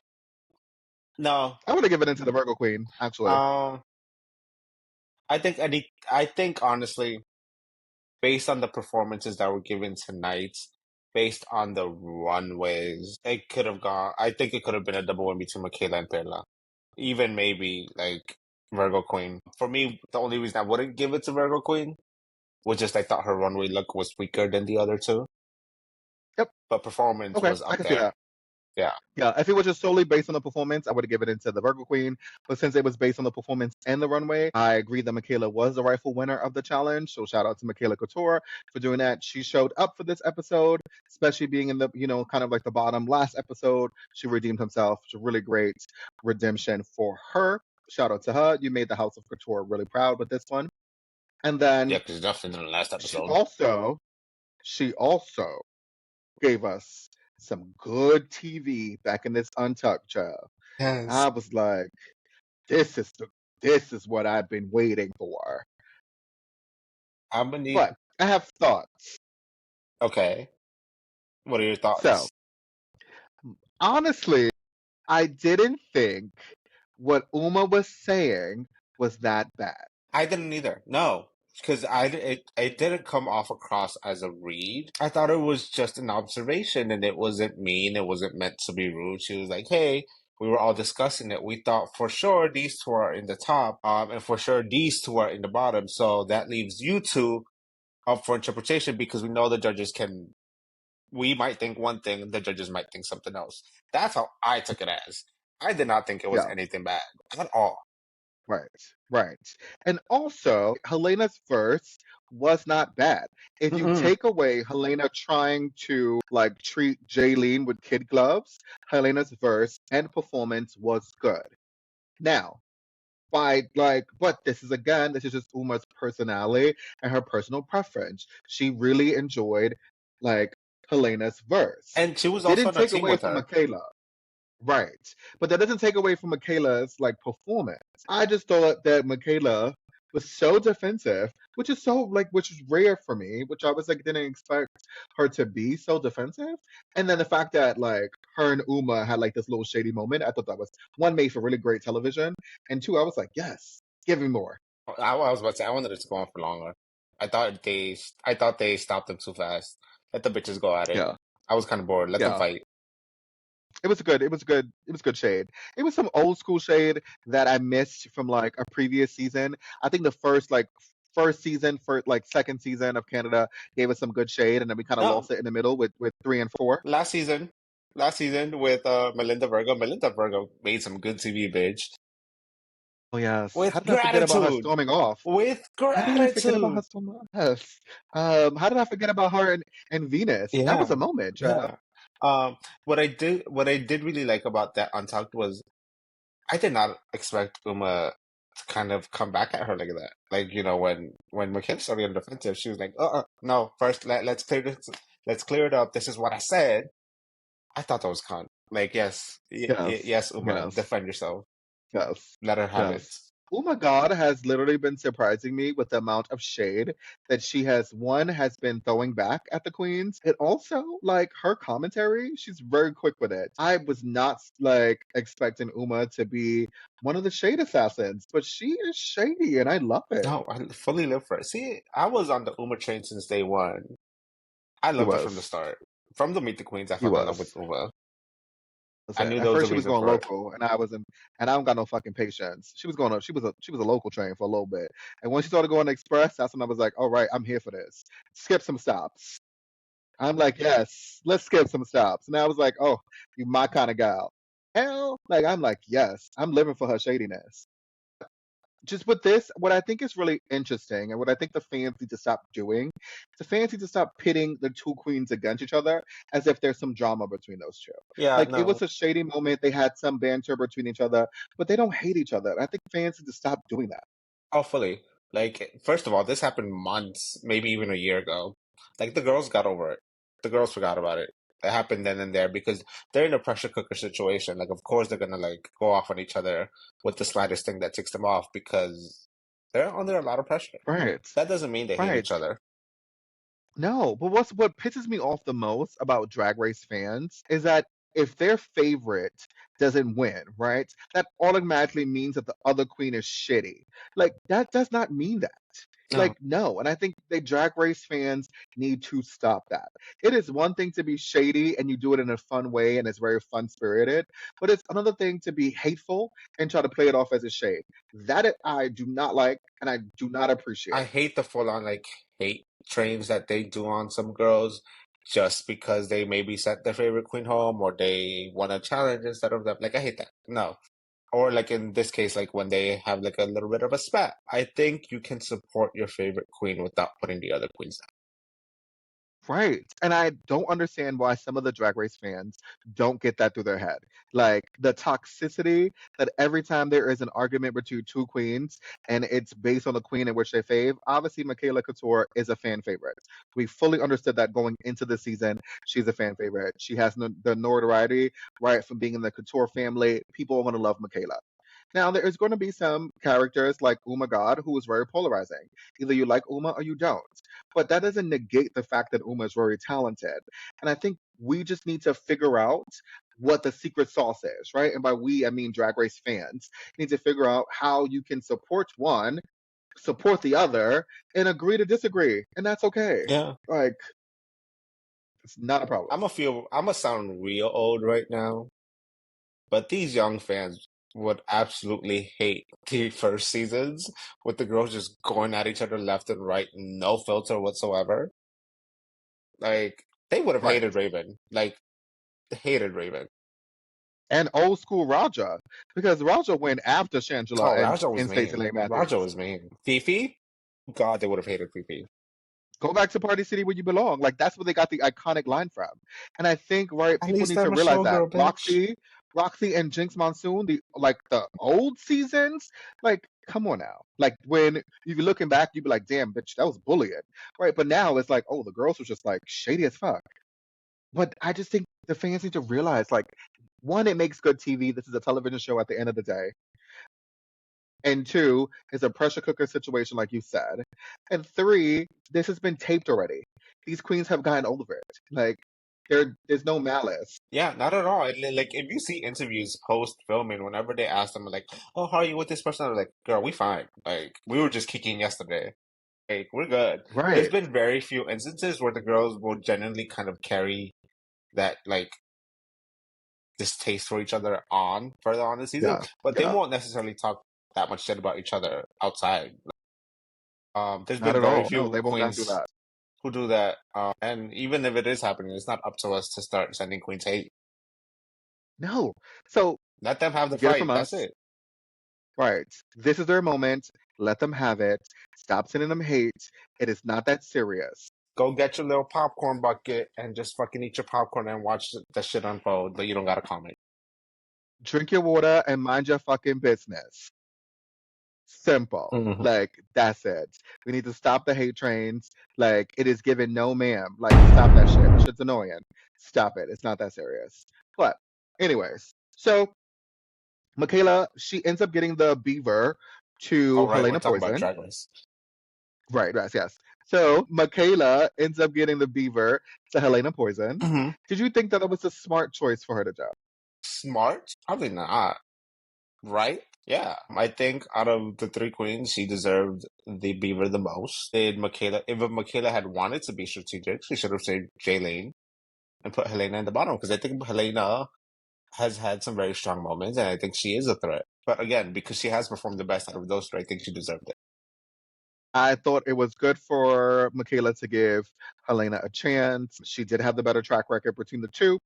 No, I would have given it to the Virgo Queen, actually. um, I think honestly, based on the performances that were given tonight, based on the runways, it could have gone. I think it could have been a double win between Michaela and Perla. Even maybe like Virgo Queen. For me, the only reason I wouldn't give it to Virgo Queen was just I thought her runway look was weaker than the other two. Yep. but performance Okay, was I up can see there. that. Yeah. Yeah, if it was just solely based on the performance, I would have given it to the Virgo Queen. But since it was based on the performance and the runway, I agree that Michaela was the rightful winner of the challenge. So shout out to Michaela Couture for doing that. She showed up for this episode, especially being in the, kind of like the bottom last episode. She redeemed herself. It's a really great redemption for her. Shout out to her. You made the House of Couture really proud with this one. And Yeah, then because Justin in the last she episode. also she also gave us some good TV back in this Untucked child. Yes. I was like, this is what I've been waiting for. How many? But I have thoughts. Okay. What are your So thoughts? honestly, I didn't think what Uma was saying was that bad. I didn't either. No, because it didn't come off across as a read. I thought it was just an observation, and it wasn't mean. It wasn't meant to be rude. She was like, "Hey, we were all discussing it. We thought for sure these two are in the top, and for sure these two are in the bottom. So that leaves you two up for interpretation because we know the judges can. We might think one thing, the judges might think something else. That's how I took it as. I did not think it was Yeah, anything bad at all. right, right. And also, Helena's verse was not bad. If you Mm-mm. take away Helena trying to like treat Jaylene with kid gloves, Helena's verse and performance was good. Now, but this is just Uma's personality and her personal preference. She really enjoyed like Helena's verse. And she was also Didn't on a take team away with from her. Michaela. Right. But that doesn't take away from Michaela's like performance. I just thought that Michaela was so defensive, which is rare for me, which I was like didn't expect her to be so defensive. And then the fact that like her and Uma had like this little shady moment, I thought that was one made for really great television. And two, I was like, yes, give me more. I was about to say I wanted it to go on for longer. I thought they stopped them too fast. Let the bitches go at it. Yeah, I was kind of bored. Let them yeah. fight. It was good shade. It was some old school shade that I missed from like a previous season. I think the first season, for like second season of Canada gave us some good shade, and then we kind of No, lost it in the middle with 3 and 4. last season, with Melinda Virgo. Melinda Virgo made some good TV, bitch. Oh yes. How With did I forget about her gratitude. storming off? With How did I forget about her gratitude. storming off? Yes. How did I forget about her and Venus? That was Yeah, a moment, child. yeah. What I did really like about that Untucked was I did not expect Uma to kind of come back at her like that. Like, when McKenna started getting defensive, she was like, no, first let's clear it up. This is what I said. I thought that was con. Like, yes, Yes. yes, Uma, Yes. defend yourself. Yes. Let her have it. Yes. Oh my God has literally been surprising me with the amount of shade that she has been throwing back at the queens. And also, like her commentary, she's very quick with it. I was not like expecting Uma to be one of the shade assassins, but she is shady and I love it. No, I fully live for it. See, I was on the Uma train since day one. I He loved her from the was. start. From the Meet the Queens, I He fell in love with was. Uma. I Listen, knew at there was a first she was reason going for it. local, and I don't got no fucking patience. She was a local train for a little bit, and when she started going express, that's when I was like, all right, I'm here for this. Skip some stops. I'm like, yes, let's skip some stops. And I was like, oh, you my kind of gal. Hell, like I'm like, yes, I'm living for her shadiness. Just with this, what I think is really interesting and what I think the fans need to stop doing, the fans need to stop pitting the two queens against each other as if there's some drama between those two. Yeah, Like it no. was a shady moment, they had some banter between each other, but they don't hate each other. I think fans need to stop doing that. Oh, fully. Like, first of all, this happened months, maybe even a year ago. Like, the girls got over it. The girls forgot about it. It happened then and there because they're in a pressure cooker situation. Like, of course, they're gonna like go off on each other with the slightest thing that ticks them off because they're under a lot of pressure. Right. That doesn't mean they hate Right. each other. No, but what pisses me off the most about Drag Race fans is that if their favorite doesn't win, right, that automatically means that the other queen is shitty. Like that does not mean that. No, Like no, and I think the Drag Race fans need to stop that. It is one thing to be shady and you do it in a fun way and it's very fun spirited, but it's another thing to be hateful and try to play it off as a shade. I do not like and I do not I appreciate. hate the full on like hate trains that they do on some girls. just because they maybe sent their favorite queen home or they won a challenge instead of them. Like, I hate that. No. Or like in this case, like when they have like a little bit of a spat. I think you can support your favorite queen without putting the other queens down. Right. And I don't understand why some of the Drag Race fans don't get that through their head. Like the toxicity that every time there is an argument between two queens and it's based on the queen in which they fave, obviously Michaela Couture is a fan favorite. We fully understood that going into the season. She's a fan favorite. She has the notoriety, right, from being in the Couture family. People are going to love Michaela. Now, there is going to be some characters like Uma God who is very polarizing. Either you like Uma or you don't. But that doesn't negate the fact that Uma is very talented. And I think we just need to figure out what the secret sauce is, right? And by we, I mean Drag Race fans. You need to figure out how you can support one, support the other, and agree to disagree. And that's okay. Yeah. Like, it's not a problem. I'm gonna sound real old right now, but these young fans would absolutely hate the first seasons with the girls just going at each other left and right, no filter whatsoever. Like they would have Right. hated Raven. Like hated Raven. And old school Raja, because Raja went after Oh, Shangela Raja was and Stacey mean. Lane Raja Matthews. was mean. Fifi? God, they would have hated Fifi. Go back to Party City where you belong. Like that's where they got the iconic line from. And I think right, At people least need to I'm a realize that showgirl, bitch. Roxy and Jinx Monsoon, the old seasons, like come on now. Like when you be looking back, you be like, damn, bitch, that was bullying, right? But now it's like, oh, the girls were just like shady as fuck. But I just think the fans need to realize, like, one, it makes good TV. This is a television show at the end of the day. And two, it's a pressure cooker situation, like you said. And three, this has been taped already. These queens have gotten over it. Like, there's no malice. Yeah, not at all. Like if you see interviews post filming, whenever they ask them like, "Oh, how are you with this person?" I'm like, "Girl, we fine. Like we were just kicking yesterday. Like we're good." There's Right. been very few instances where the girls will genuinely kind of carry that like distaste for each other on further on the season, Yeah. but they Yeah. won't necessarily talk that much shit about each other outside. There's Not been at very all. No, few they won't not do queens that. who do that, and even if it is happening, it's not up to us to start sending queens hate. No. So Let them have the get it from fight. That's us. it. Right. This is their moment. Let them have it. Stop sending them hate. It is not that serious. Go get your little popcorn bucket and just fucking eat your popcorn and watch the shit unfold. But you don't gotta comment. Drink your water and mind your fucking business. Simple. Hmm. Like, that's it. We need to stop the hate trains. Like, it is given no ma'am. Like, stop that shit. Shit's annoying. Stop it. It's not that serious. But, anyways, so Michaela, she ends up getting the beaver Oh to right, we're Helena talking about Poison. Drag Race. Right, right, yes. So Michaela ends up getting the beaver to Helena Poison. Hmm. Did you think that it was a smart choice for her to do? Smart? Probably not. Right? Yeah. I think out of the three queens, she deserved the beaver the most. Did Michaela? If Michaela had wanted to be strategic, she should have saved Jaylene and put Helena in the bottom because I think Helena has had some very strong moments, and I think she is a threat. But again, because she has performed the best out of those three, I think she deserved it. I thought it was good for Michaela to give Helena a chance. She did have the better track record between the two.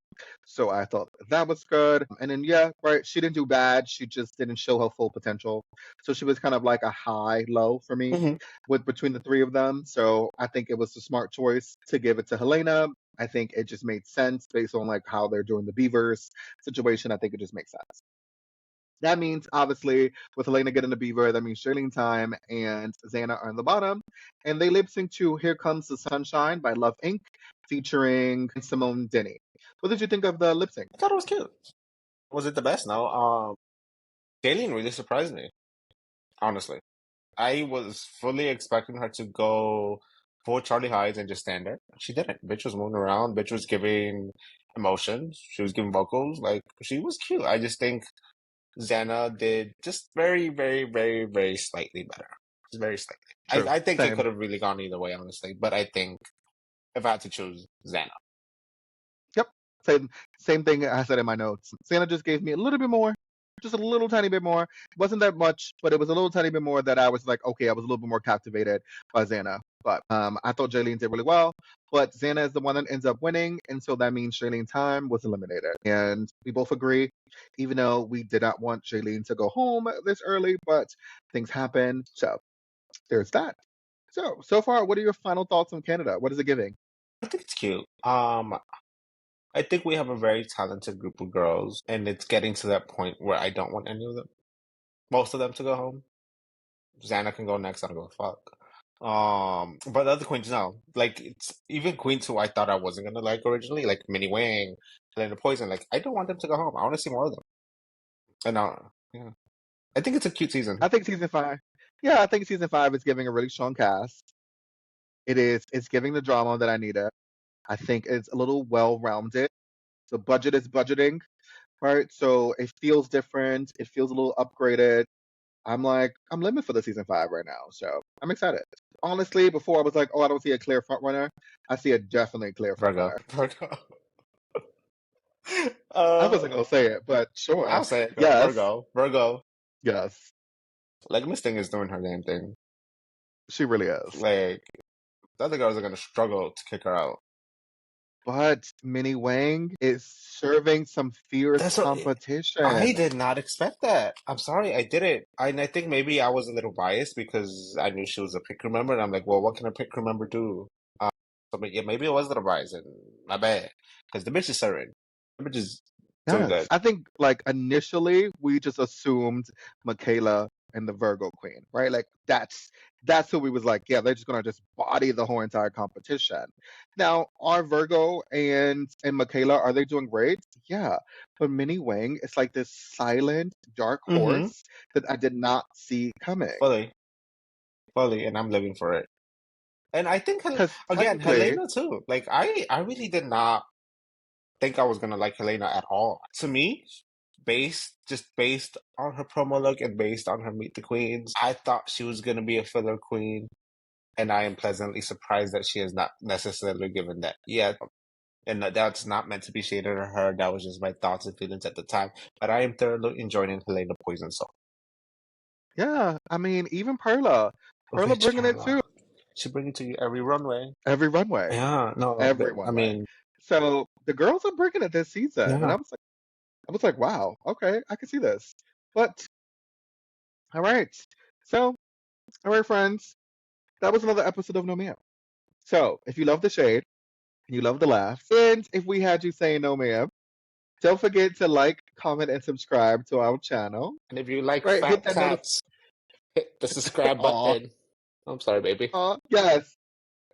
So I thought that was good. And then, yeah, right, she didn't do bad. She just didn't show her full potential. So she was kind of like a high low for me Hmm. with between the three of them. So I think it was a smart choice to give it to Helena. I think it just made sense based on like how they're doing the Beavers situation. I think it just makes sense. That means obviously with Helena getting the beaver, that means Shirley Time and Xana are in the bottom. And they lip sync to Here Comes the Sunshine by Love Inc. featuring Simone Denny. What did you think of the lip sync? I thought it was cute. Was it the best? No. Jaylene really surprised me, honestly. I was fully expecting her to go full Charlie Hides and just stand there. She didn't. Bitch was moving around. Bitch was giving emotions. She was giving vocals. Like, she was cute. I just think Xana did just very, very, very, very slightly better. Just very slightly. True. I think it Same. could have really gone either way, honestly. But I think if I had to choose, Xana. Yep. Same thing I said in my notes. Santa just gave me a little bit more. just a little tiny bit more. It wasn't that much, but it was a little tiny bit more that I was like, okay, I was a little bit more captivated by Xana. But I thought Jaylene did really well. But Xana is the one that ends up winning, and so that means Jaylene Time was eliminated. And we both agree, even though we did not want Jaylene to go home this early, but things happen. So there's that. So far, what are your final thoughts on Canada? What is it giving? I think it's cute. I think we have a very talented group of girls, and it's getting to that point where I don't want any of them, most of them, to go home. Xana can go next. I don't give a fuck. But the other queens, no. Like, it's even queens who I thought I wasn't gonna like originally, like Minnie Wang, Helena Poison. Like, I don't want them to go home. I want to see more of them. And yeah, I think it's a cute season. I think season 5. Yeah, I think season 5 is giving a really strong cast. It is. It's giving the drama that I needed. I think it's a little well-rounded. The budget is budgeting, right? So it feels different. It feels a little upgraded. I'm living for the season 5 right now. So I'm excited. Honestly, before I was like, oh, I don't see a clear front runner. I see a definitely clear front Virgo. runner. Virgo. I wasn't gonna say it, but I'll sure. say it. Go. Yes. Virgo. Virgo. Yes. Like, Miss Thing is doing her damn thing. She really is. Like, the other girls are gonna struggle to kick her out. But Minnie Wang is serving some fierce That's what I competition. did not expect that. I'm sorry, I didn't. And I think maybe I was a little biased because I knew she was a pick crew member, and I'm like, well, what can a pick crew member do? Yeah, maybe it was a little biased, and my bad, because the bitch is serving. The bitch is doing Yes. good. I think like initially we just assumed Michaela and the Virgo Queen, right? Like that's who we was like, yeah, they're just gonna just body the whole entire competition. Now, are Virgo and Michaela, are they doing great? Yeah. But Minnie Wang is like this silent dark Mm-hmm. horse that I did not see coming. Fully, fully, and I'm living for it. And I think Because again, technically, Helena too. Like, I really did not think I was gonna like Helena at all. To me, based on her promo look and based on her Meet the Queens, I thought she was gonna be a filler queen, and I am pleasantly surprised that she has not necessarily given that yet. And that's not meant to be shaded at her. That was just my thoughts and feelings at the time. But I am thoroughly enjoying Helena Poison Soul. yeah, I mean, even Perla. Perla Rich bringing it Perla. too. She bring it to you every runway. Every runway. Yeah, no, Every I runway. mean, So the girls are bringing it this season. And yeah. I was like, wow, okay, I can see this. But all right. So, all right, friends, that was another episode of No Ma'am. So if you love the shade and you love the laughs, and if we had you saying no ma'am, don't forget to like, comment, and subscribe to our channel. And if you like Right? Hit fat that notif cats, hit the subscribe Aw, button. I'm sorry, baby. yes.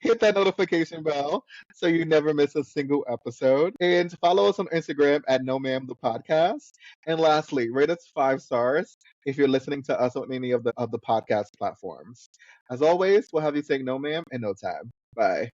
Hit that notification bell so you never miss a single episode. And follow us on Instagram at No Ma'am the Podcast. And lastly, rate us 5 stars if you're listening to us on any of the podcast platforms. As always, we'll have you saying no ma'am in no time. Bye.